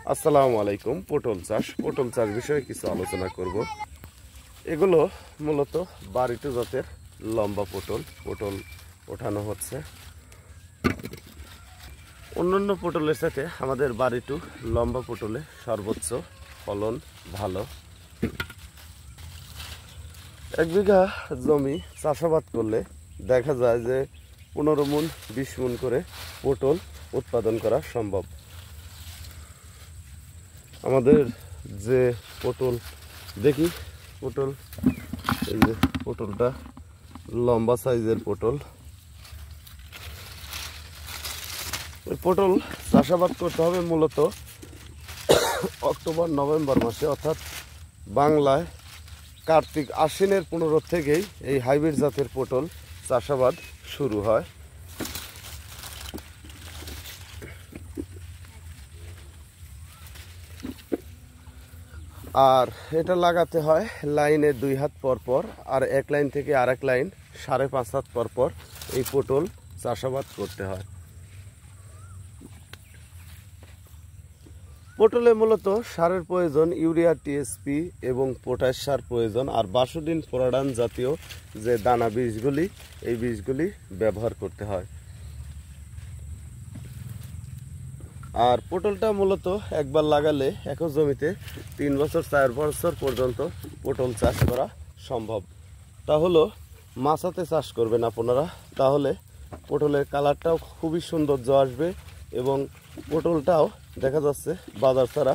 আসসালামু আলাইকুম। পটল চাষ বিষয়ে কিছু আলোচনা করব। এগুলো মূলত বাড়িটু জাতের লম্বা পটল ওঠানো হচ্ছে। অন্যান্য পটলের সাথে আমাদের বাড়িটু লম্বা পটলে সর্বোচ্চ ফলন ভালো। 1 বিঘা জমি চাষাবাদ করলে দেখা যায় যে 15 মণ 20 মণ করে পটল উৎপাদন করা সম্ভব। আমাদের যে পটল দেখি, এই যে পটলটা লম্বা সাইজের পটল। ওই পটল চাষাবাদ করতে হবে মূলত অক্টোবর নভেম্বর মাসে, অর্থাৎ বাংলায় কার্তিক আশ্বিনের 15 থেকেই এই হাইব্রিড জাতের পটল চাষাবাদ শুরু হয়। আর এটা লাগাতে হয় লাইনে 2 হাত পর পর, আর এক লাইন থেকে আরেক লাইন 5.5 হাত পর পর এই পটল চাষাবাদ করতে হয়। পটলে মূলত সারের প্রয়োজন ইউরিয়া, টিএসপি এবং পটাশ সার প্রয়োজন, আর বাসুডিন ফোরাডান জাতীয় যে দানা বীজগুলি, এই বীজগুলি ব্যবহার করতে হয়। আর পটলটা মূলত একবার লাগালে এক জমিতে 3 বছর 4 বছর পর্যন্ত পটল চাষ করা সম্ভব। তা হলো মাচাতে চাষ করবেন আপনারা, তাহলে পটলের কালারটাও খুবই সৌন্দর্য আসবে এবং পটলটাও দেখা যাচ্ছে বাজার ছাড়া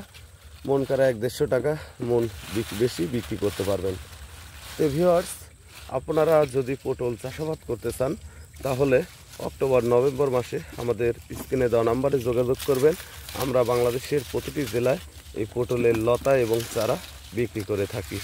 মন কারা 100-150 টাকা মন বেশি বিক্রি করতে পারবেন। তো ভিউয়ার্স, আপনারা যদি পটল চাষাবাদ করতে চান তাহলে অক্টোবর নভেম্বর মাসে আমাদের স্ক্রিনে দেওয়া নাম্বারে যোগাযোগ করবেন। আমরা বাংলাদেশের প্রতিটি জেলায় এই পটলের লতা এবং চারা বিক্রি করে থাকি।